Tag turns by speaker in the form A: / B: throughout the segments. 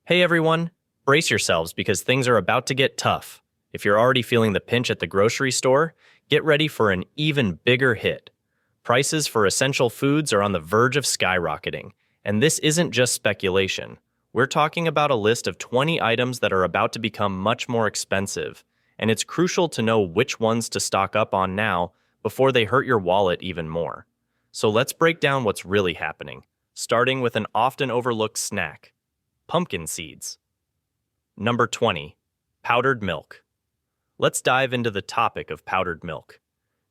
A: Hey everyone, brace yourselves because things are about to get tough. If you're already feeling the pinch at the grocery store, get ready for an even bigger hit. Prices for essential foods are on the verge of skyrocketing, and this isn't just speculation. We're talking about a list of 20 items that are about to become much more expensive, and it's crucial to know which ones to stock up on now before they hurt your wallet even more. So let's break down what's really happening, starting with an often overlooked snack. Pumpkin seeds. Number 20. Powdered milk. Let's dive into the topic of powdered milk.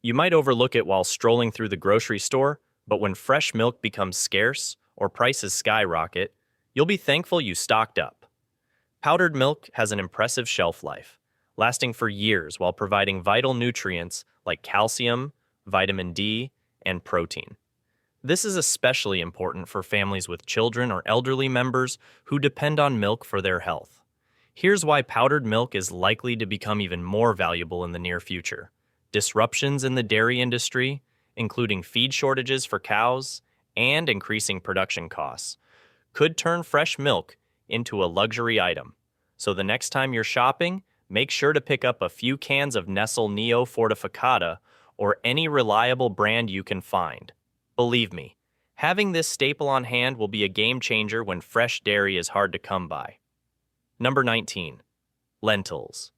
A: You might overlook it while strolling through the grocery store, but when fresh milk becomes scarce or prices skyrocket, you'll be thankful you stocked up. Powdered milk has an impressive shelf life, lasting for years while providing vital nutrients like calcium, vitamin D, and protein. This is especially important for families with children or elderly members who depend on milk for their health. Here's why powdered milk is likely to become even more valuable in the near future. Disruptions in the dairy industry, including feed shortages for cows and increasing production costs, could turn fresh milk into a luxury item. So the next time you're shopping, make sure to pick up a few cans of Nestle Neo Fortificata or any reliable brand you can find. Believe me, having this staple on hand will be a game changer when fresh dairy is hard to come by. Number 19. Lentils.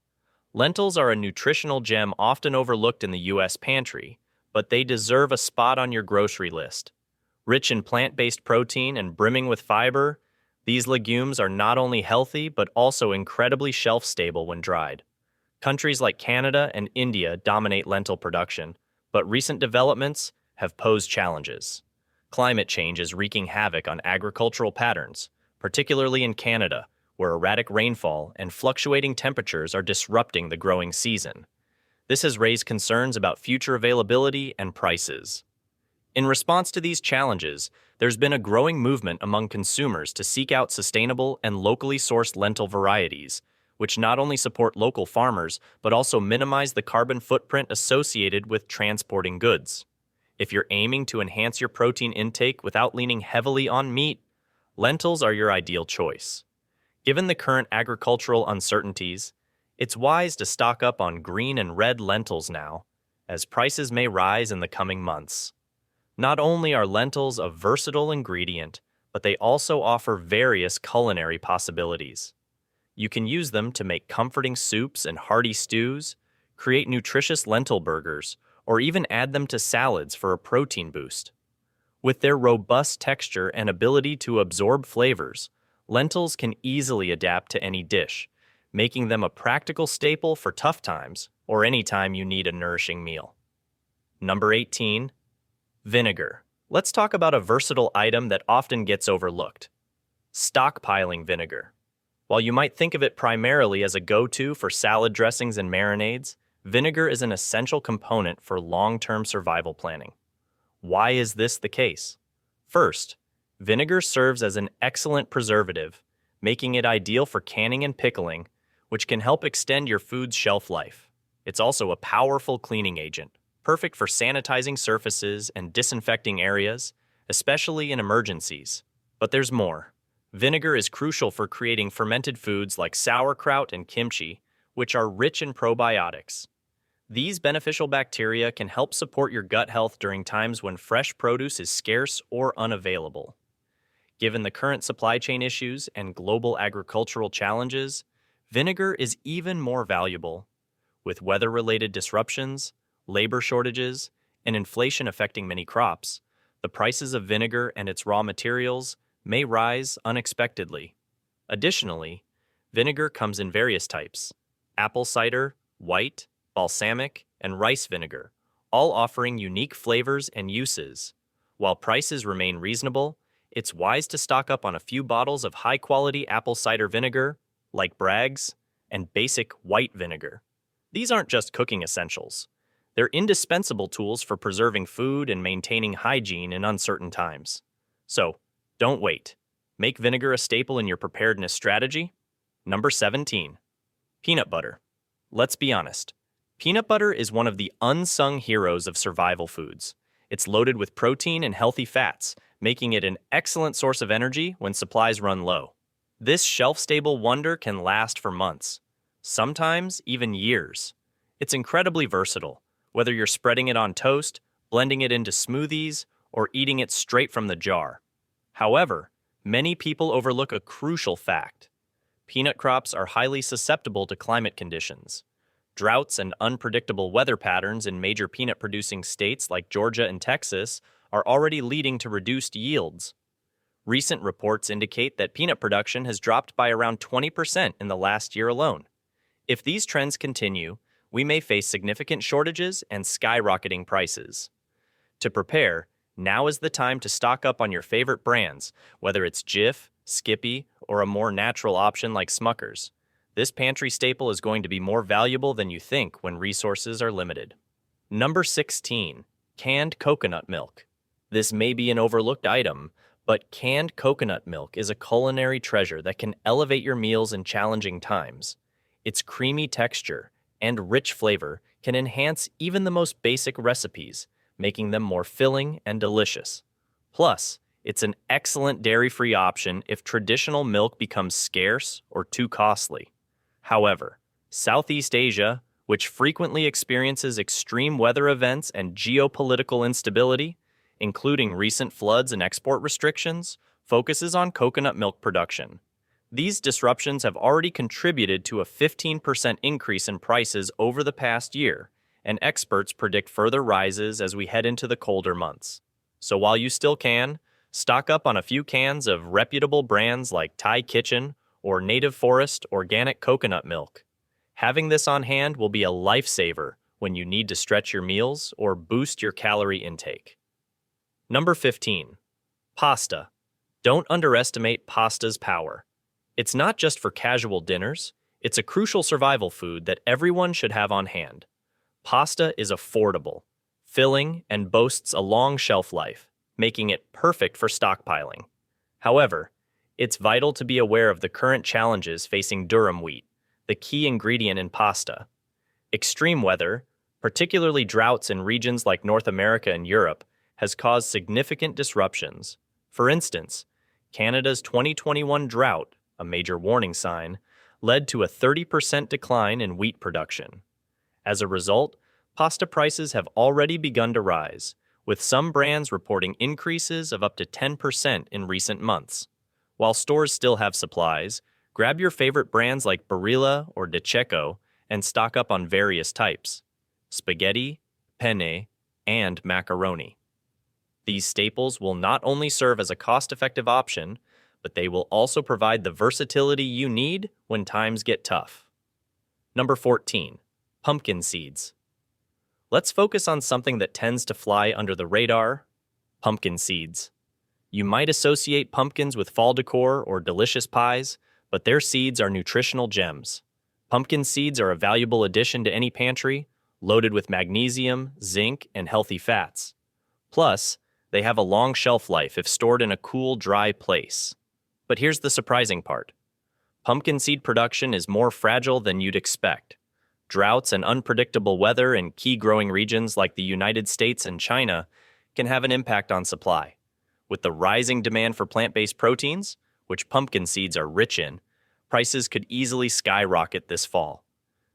A: Lentils are a nutritional gem often overlooked in the U.S. pantry, but they deserve a spot on your grocery list. Rich in plant-based protein and brimming with fiber, these legumes are not only healthy but also incredibly shelf-stable when dried. Countries like Canada and India dominate lentil production, but recent developments have posed challenges. Climate change is wreaking havoc on agricultural patterns, particularly in Canada, where erratic rainfall and fluctuating temperatures are disrupting the growing season. This has raised concerns about future availability and prices. In response to these challenges, there's been a growing movement among consumers to seek out sustainable and locally sourced lentil varieties, which not only support local farmers but also minimize the carbon footprint associated with transporting goods. If you're aiming to enhance your protein intake without leaning heavily on meat, lentils are your ideal choice. Given the current agricultural uncertainties, it's wise to stock up on green and red lentils now, as prices may rise in the coming months. Not only are lentils a versatile ingredient, but they also offer various culinary possibilities. You can use them to make comforting soups and hearty stews, create nutritious lentil burgers, or even add them to salads for a protein boost. With their robust texture and ability to absorb flavors, lentils can easily adapt to any dish, making them a practical staple for tough times or any time you need a nourishing meal. Number 18. Vinegar. Let's talk about a versatile item that often gets overlooked. Stockpiling vinegar. While you might think of it primarily as a go-to for salad dressings and marinades, vinegar is an essential component for long-term survival planning. Why is this the case? First, vinegar serves as an excellent preservative, making it ideal for canning and pickling, which can help extend your food's shelf life. It's also a powerful cleaning agent, perfect for sanitizing surfaces and disinfecting areas, especially in emergencies. But there's more. Vinegar is crucial for creating fermented foods like sauerkraut and kimchi, which are rich in probiotics. These beneficial bacteria can help support your gut health during times when fresh produce is scarce or unavailable. Given the current supply chain issues and global agricultural challenges, vinegar is even more valuable. With weather-related disruptions, labor shortages, and inflation affecting many crops, the prices of vinegar and its raw materials may rise unexpectedly. Additionally, vinegar comes in various types: apple cider, white, balsamic, and rice vinegar, all offering unique flavors and uses. While prices remain reasonable, it's wise to stock up on a few bottles of high-quality apple cider vinegar, like Bragg's, and basic white vinegar. These aren't just cooking essentials. They're indispensable tools for preserving food and maintaining hygiene in uncertain times. So, don't wait. Make vinegar a staple in your preparedness strategy. Number 17. Peanut butter. Let's be honest. Peanut butter is one of the unsung heroes of survival foods. It's loaded with protein and healthy fats, making it an excellent source of energy when supplies run low. This shelf-stable wonder can last for months, sometimes even years. It's incredibly versatile, whether you're spreading it on toast, blending it into smoothies, or eating it straight from the jar. However, many people overlook a crucial fact. Peanut crops are highly susceptible to climate conditions. Droughts and unpredictable weather patterns in major peanut-producing states like Georgia and Texas are already leading to reduced yields. Recent reports indicate that peanut production has dropped by around 20% in the last year alone. If these trends continue, we may face significant shortages and skyrocketing prices. To prepare, now is the time to stock up on your favorite brands, whether it's Jif, Skippy, or a more natural option like Smucker's. This pantry staple is going to be more valuable than you think when resources are limited. Number 16. Canned coconut milk. This may be an overlooked item, but canned coconut milk is a culinary treasure that can elevate your meals in challenging times. Its creamy texture and rich flavor can enhance even the most basic recipes, making them more filling and delicious. Plus, it's an excellent dairy-free option if traditional milk becomes scarce or too costly. However, Southeast Asia, which frequently experiences extreme weather events and geopolitical instability, including recent floods and export restrictions, focuses on coconut milk production. These disruptions have already contributed to a 15% increase in prices over the past year, and experts predict further rises as we head into the colder months. So while you still can, stock up on a few cans of reputable brands like Thai Kitchen or Native Forest organic coconut milk. Having this on hand will be a lifesaver when you need to stretch your meals or boost your calorie intake. Number 15. Pasta. Don't underestimate pasta's power. It's not just for casual dinners, it's a crucial survival food that everyone should have on hand. Pasta is affordable, filling, and boasts a long shelf life, making it perfect for stockpiling. However, it's vital to be aware of the current challenges facing durum wheat, the key ingredient in pasta. Extreme weather, particularly droughts in regions like North America and Europe, has caused significant disruptions. For instance, Canada's 2021 drought, a major warning sign, led to a 30% decline in wheat production. As a result, pasta prices have already begun to rise, with some brands reporting increases of up to 10% in recent months. While stores still have supplies, grab your favorite brands like Barilla or De Cecco and stock up on various types: spaghetti, penne, and macaroni. These staples will not only serve as a cost-effective option, but they will also provide the versatility you need when times get tough. Number 14. Pumpkin seeds. Let's focus on something that tends to fly under the radar: pumpkin seeds. You might associate pumpkins with fall decor or delicious pies, but their seeds are nutritional gems. Pumpkin seeds are a valuable addition to any pantry, loaded with magnesium, zinc, and healthy fats. Plus, they have a long shelf life if stored in a cool, dry place. But here's the surprising part. Pumpkin seed production is more fragile than you'd expect. Droughts and unpredictable weather in key growing regions like the United States and China can have an impact on supply. With the rising demand for plant-based proteins, which pumpkin seeds are rich in, prices could easily skyrocket this fall.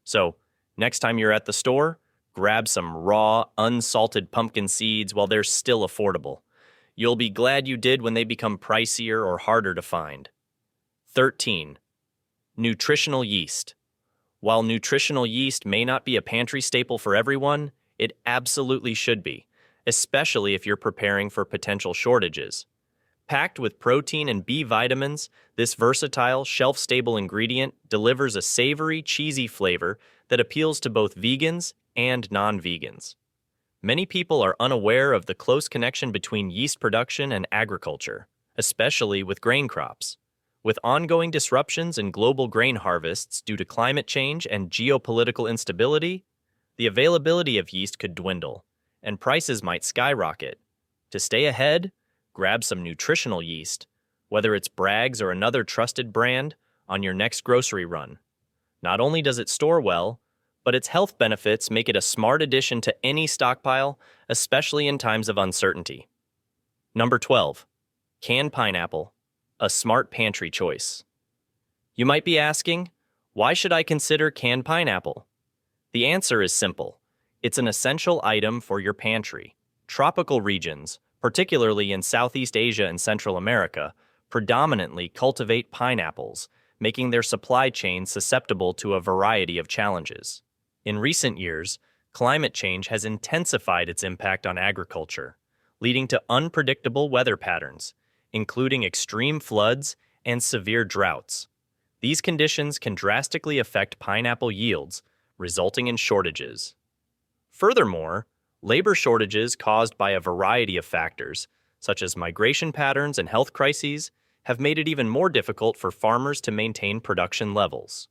A: So, next time you're at the store, grab some raw, unsalted pumpkin seeds while they're still affordable. You'll be glad you did when they become pricier or harder to find. 13. Nutritional yeast. While nutritional yeast may not be a pantry staple for everyone, it absolutely should be, especially if you're preparing for potential shortages. Packed with protein and B vitamins, this versatile, shelf-stable ingredient delivers a savory, cheesy flavor that appeals to both vegans and non-vegans. Many people are unaware of the close connection between yeast production and agriculture, especially with grain crops. With ongoing disruptions in global grain harvests due to climate change and geopolitical instability, the availability of yeast could dwindle, and prices might skyrocket. To stay ahead, grab some nutritional yeast, whether it's Bragg's or another trusted brand, on your next grocery run. Not only does it store well, but its health benefits make it a smart addition to any stockpile, especially in times of uncertainty. Number 12. Canned pineapple, a smart pantry choice. You might be asking, why should I consider canned pineapple? The answer is simple. It's an essential item for your pantry. Tropical regions, particularly in Southeast Asia and Central America, predominantly cultivate pineapples, making their supply chain susceptible to a variety of challenges. In recent years, climate change has intensified its impact on agriculture, leading to unpredictable weather patterns, including extreme floods and severe droughts. These conditions can drastically affect pineapple yields, resulting in shortages. Furthermore, labor shortages caused by a variety of factors, such as migration patterns and health crises, have made it even more difficult for farmers to maintain production levels.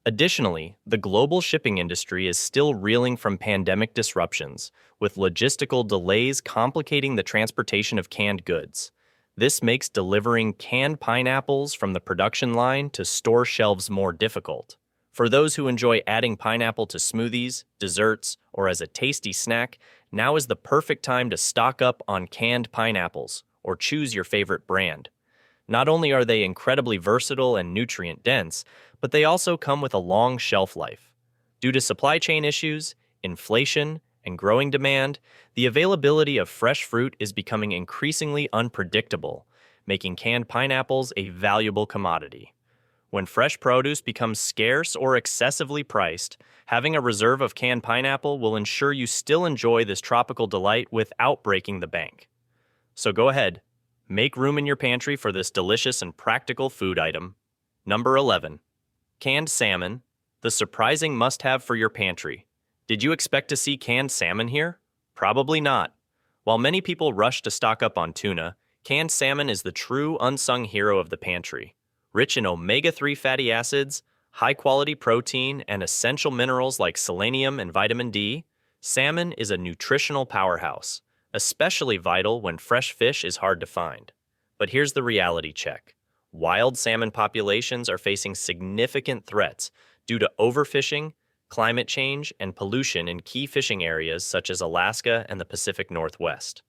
A: Additionally, the global shipping industry is still reeling from pandemic disruptions, with logistical delays complicating the transportation of canned goods. This makes delivering canned pineapples from the production line to store shelves more difficult. For those who enjoy adding pineapple to smoothies, desserts, or as a tasty snack, now is the perfect time to stock up on canned pineapples, or choose your favorite brand. Not only are they incredibly versatile and nutrient-dense, but they also come with a long shelf life. Due to supply chain issues, inflation, and growing demand, the availability of fresh fruit is becoming increasingly unpredictable, making canned pineapples a valuable commodity. When fresh produce becomes scarce or excessively priced, having a reserve of canned pineapple will ensure you still enjoy this tropical delight without breaking the bank. So go ahead, make room in your pantry for this delicious and practical food item. Number 11. Canned salmon, the surprising must-have for your pantry. Did you expect to see canned salmon here? Probably not. While many people rush to stock up on tuna, canned salmon is the true unsung hero of the pantry. Rich in omega-3 fatty acids, high-quality protein, and essential minerals like selenium and vitamin D, salmon is a nutritional powerhouse, especially vital when fresh fish is hard to find. But here's the reality check. Wild salmon populations are facing significant threats due to overfishing, climate change, and pollution in key fishing areas such as Alaska and the Pacific Northwest.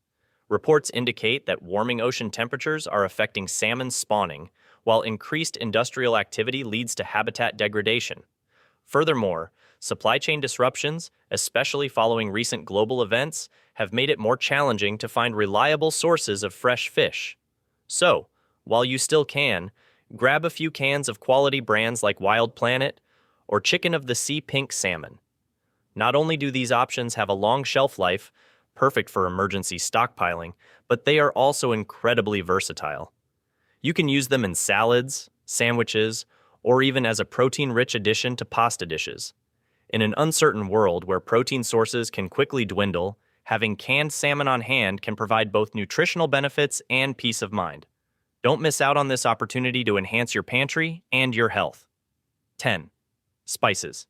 A: Reports indicate that warming ocean temperatures are affecting salmon spawning, while increased industrial activity leads to habitat degradation. Furthermore, supply chain disruptions, especially following recent global events, have made it more challenging to find reliable sources of fresh fish. So, while you still can, grab a few cans of quality brands like Wild Planet or Chicken of the Sea Pink Salmon. Not only do these options have a long shelf life, perfect for emergency stockpiling, but they are also incredibly versatile. You can use them in salads, sandwiches, or even as a protein-rich addition to pasta dishes. In an uncertain world where protein sources can quickly dwindle, having canned salmon on hand can provide both nutritional benefits and peace of mind. Don't miss out on this opportunity to enhance your pantry and your health. 10. Spices.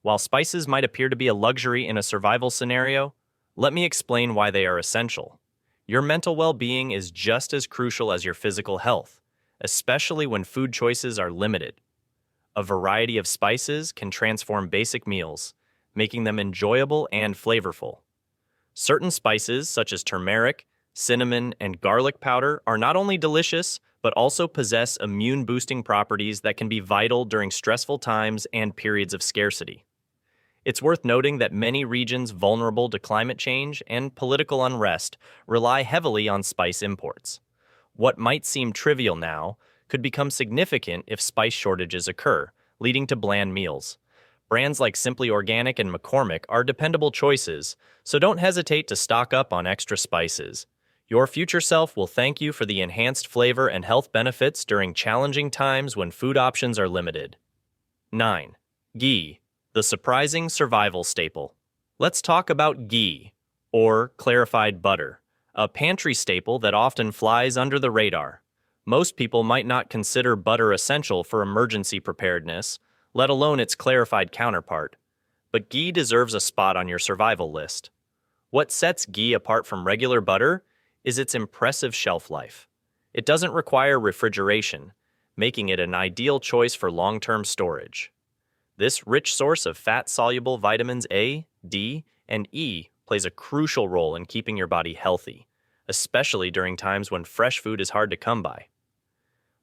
A: While spices might appear to be a luxury in a survival scenario, let me explain why they are essential. Your mental well-being is just as crucial as your physical health, especially when food choices are limited. A variety of spices can transform basic meals, making them enjoyable and flavorful. Certain spices, such as turmeric, cinnamon, and garlic powder, are not only delicious, but also possess immune-boosting properties that can be vital during stressful times and periods of scarcity. It's worth noting that many regions vulnerable to climate change and political unrest rely heavily on spice imports. What might seem trivial now could become significant if spice shortages occur, leading to bland meals. Brands like Simply Organic and McCormick are dependable choices, so don't hesitate to stock up on extra spices. Your future self will thank you for the enhanced flavor and health benefits during challenging times when food options are limited. 9. Ghee, the surprising survival staple. Let's talk about ghee, or clarified butter, a pantry staple that often flies under the radar. Most people might not consider butter essential for emergency preparedness, let alone its clarified counterpart. But ghee deserves a spot on your survival list. What sets ghee apart from regular butter is its impressive shelf life. It doesn't require refrigeration, making it an ideal choice for long-term storage. This rich source of fat-soluble vitamins A, D, and E plays a crucial role in keeping your body healthy, especially during times when fresh food is hard to come by.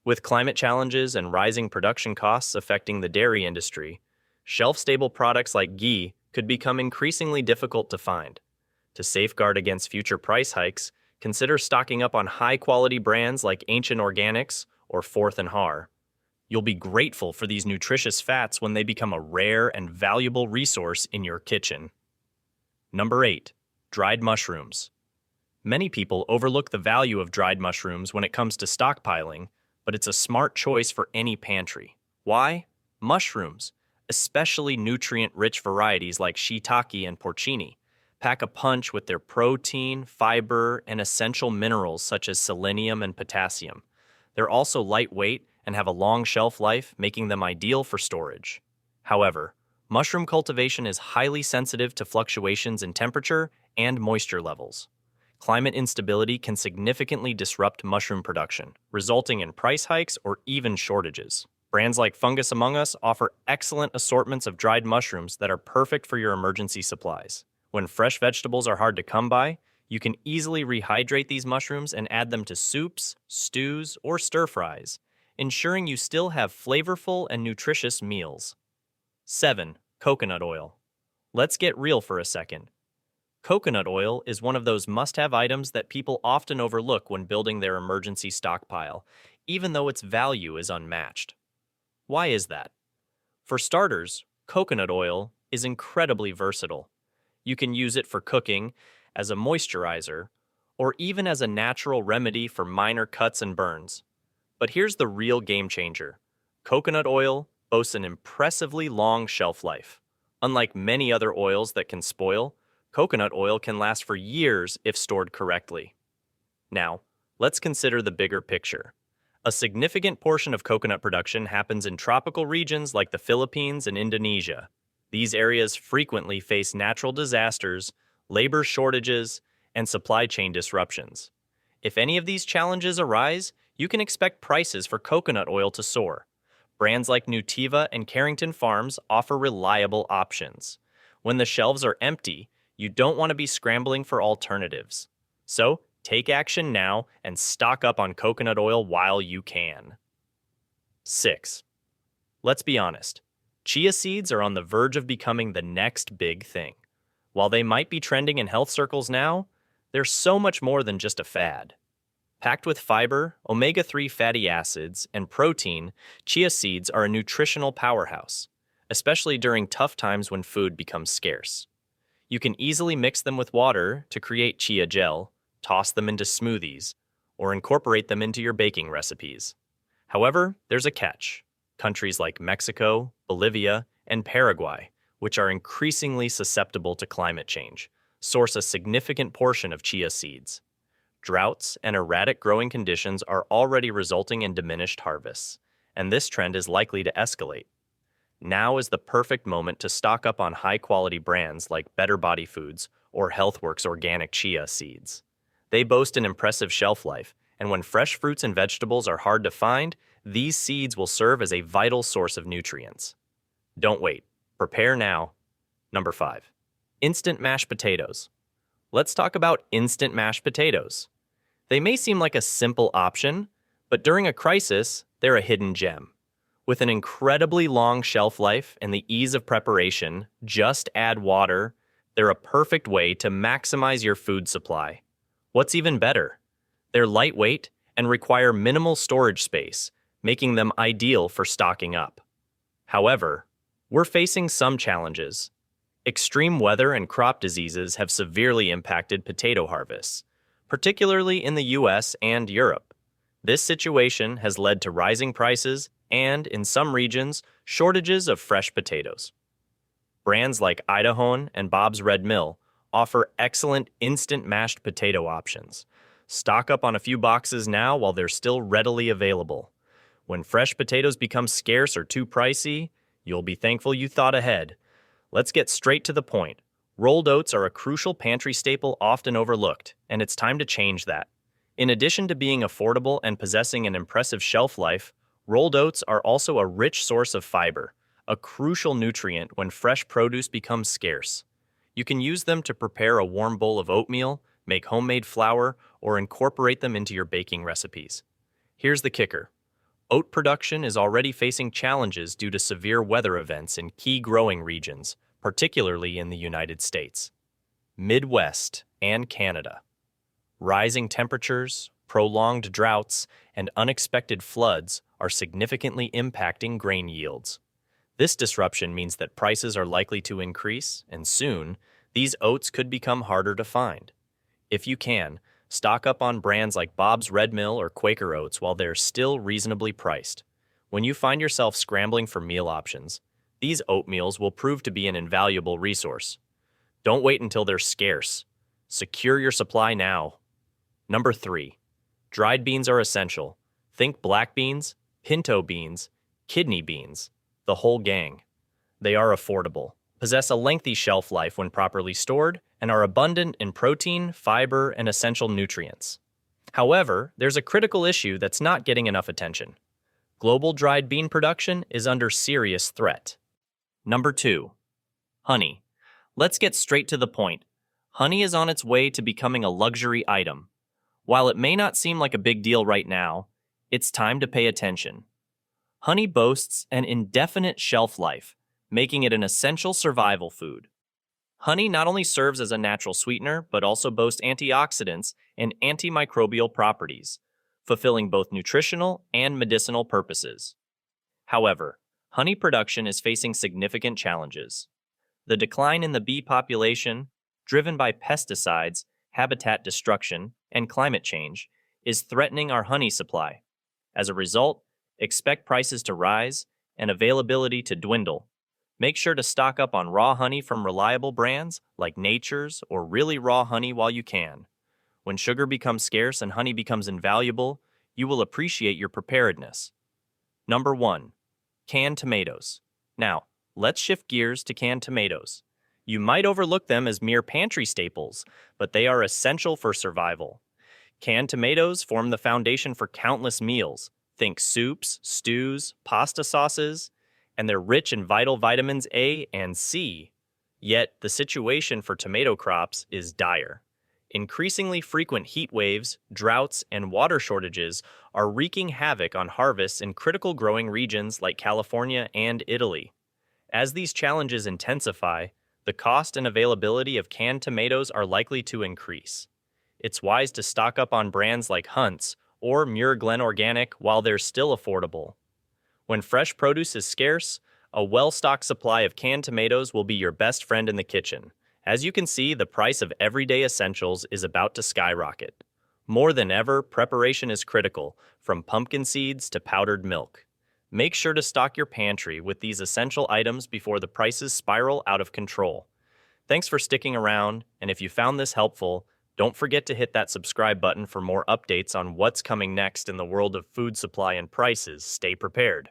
A: With climate challenges and rising production costs affecting the dairy industry, shelf-stable products like ghee could become increasingly difficult to find. To safeguard against future price hikes, consider stocking up on high-quality brands like Ancient Organics or Fourth and Har. You'll be grateful for these nutritious fats when they become a rare and valuable resource in your kitchen. Number 8. Dried mushrooms. Many people overlook the value of dried mushrooms when it comes to stockpiling, but it's a smart choice for any pantry. Why? Mushrooms, especially nutrient-rich varieties like shiitake and porcini, pack a punch with their protein, fiber, and essential minerals such as selenium and potassium. They're also lightweight and have a long shelf life, making them ideal for storage. However, mushroom cultivation is highly sensitive to fluctuations in temperature and moisture levels. Climate instability can significantly disrupt mushroom production, resulting in price hikes or even shortages. Brands like Fungus Among Us offer excellent assortments of dried mushrooms that are perfect for your emergency supplies. When fresh vegetables are hard to come by, you can easily rehydrate these mushrooms and add them to soups, stews, or stir-fries, ensuring you still have flavorful and nutritious meals. 7. Coconut oil. Let's get real for a second. Coconut oil is one of those must-have items that people often overlook when building their emergency stockpile, even though its value is unmatched. Why is that? For starters, coconut oil is incredibly versatile. You can use it for cooking, as a moisturizer, or even as a natural remedy for minor cuts and burns. But here's the real game changer. Coconut oil boasts an impressively long shelf life. Unlike many other oils that can spoil, coconut oil can last for years if stored correctly. Now, let's consider the bigger picture. A significant portion of coconut production happens in tropical regions like the Philippines and Indonesia. These areas frequently face natural disasters, labor shortages, and supply chain disruptions. If any of these challenges arise, you can expect prices for coconut oil to soar. Brands like Nutiva and Carrington Farms offer reliable options. When the shelves are empty, you don't want to be scrambling for alternatives. So, take action now and stock up on coconut oil while you can. 6. Let's be honest. Chia seeds are on the verge of becoming the next big thing. While they might be trending in health circles now, they're so much more than just a fad. Packed with fiber, omega-3 fatty acids, and protein, chia seeds are a nutritional powerhouse, especially during tough times when food becomes scarce. You can easily mix them with water to create chia gel, toss them into smoothies, or incorporate them into your baking recipes. However, there's a catch. Countries like Mexico, Bolivia, and Paraguay, which are increasingly susceptible to climate change, source a significant portion of chia seeds. Droughts and erratic growing conditions are already resulting in diminished harvests, and this trend is likely to escalate. Now is the perfect moment to stock up on high-quality brands like Better Body Foods or HealthWorks organic chia seeds. They boast an impressive shelf life, and when fresh fruits and vegetables are hard to find, these seeds will serve as a vital source of nutrients. Don't wait. Prepare now. Number 5. Instant mashed potatoes. Let's talk about instant mashed potatoes. They may seem like a simple option, but during a crisis, they're a hidden gem. With an incredibly long shelf life and the ease of preparation, just add water. They're a perfect way to maximize your food supply. What's even better? They're lightweight and require minimal storage space, making them ideal for stocking up. However, we're facing some challenges. Extreme weather and crop diseases have severely impacted potato harvests, particularly in the US and Europe. This situation has led to rising prices and, in some regions, shortages of fresh potatoes. Brands like Idahoan and Bob's Red Mill offer excellent instant mashed potato options. Stock up on a few boxes now while they're still readily available. When fresh potatoes become scarce or too pricey, you'll be thankful you thought ahead. Let's get straight to the point. Rolled oats are a crucial pantry staple often overlooked, and it's time to change that. In addition to being affordable and possessing an impressive shelf life, rolled oats are also a rich source of fiber, a crucial nutrient when fresh produce becomes scarce. You can use them to prepare a warm bowl of oatmeal, make homemade flour, or incorporate them into your baking recipes. Here's the kicker. Oat production is already facing challenges due to severe weather events in key growing regions, particularly in the United States, Midwest, and Canada. Rising temperatures, prolonged droughts, and unexpected floods are significantly impacting grain yields. This disruption means that prices are likely to increase, and soon, these oats could become harder to find. If you can, stock up on brands like Bob's Red Mill or Quaker Oats while they're still reasonably priced. When you find yourself scrambling for meal options, these oatmeals will prove to be an invaluable resource. Don't wait until they're scarce. Secure your supply now. Number 3. Dried beans are essential. Think black beans, pinto beans, kidney beans, the whole gang. They are affordable, possess a lengthy shelf life when properly stored, and are abundant in protein, fiber, and essential nutrients. However, there's a critical issue that's not getting enough attention. Global dried bean production is under serious threat. Number 2. Honey. Let's get straight to the point. Honey is on its way to becoming a luxury item. While it may not seem like a big deal right now, it's time to pay attention. Honey boasts an indefinite shelf life, making it an essential survival food. Honey not only serves as a natural sweetener, but also boasts antioxidants and antimicrobial properties, fulfilling both nutritional and medicinal purposes. However, honey production is facing significant challenges. The decline in the bee population, driven by pesticides, habitat destruction, and climate change, is threatening our honey supply. As a result, expect prices to rise and availability to dwindle. Make sure to stock up on raw honey from reliable brands like Nature's or Really Raw Honey while you can. When sugar becomes scarce and honey becomes invaluable, you will appreciate your preparedness. Number 1. Canned tomatoes. Now, let's shift gears to canned tomatoes. You might overlook them as mere pantry staples, but they are essential for survival. Canned tomatoes form the foundation for countless meals. Think soups, stews, pasta sauces, and they're rich in vital vitamins A and C. Yet, the situation for tomato crops is dire. Increasingly frequent heat waves, droughts, and water shortages are wreaking havoc on harvests in critical growing regions like California and Italy. As these challenges intensify, the cost and availability of canned tomatoes are likely to increase. It's wise to stock up on brands like Hunt's or Muir Glen Organic while they're still affordable. When fresh produce is scarce, a well-stocked supply of canned tomatoes will be your best friend in the kitchen. As you can see, the price of everyday essentials is about to skyrocket. More than ever, preparation is critical, from pumpkin seeds to powdered milk. Make sure to stock your pantry with these essential items before the prices spiral out of control. Thanks for sticking around, and if you found this helpful, don't forget to hit that subscribe button for more updates on what's coming next in the world of food supply and prices. Stay prepared.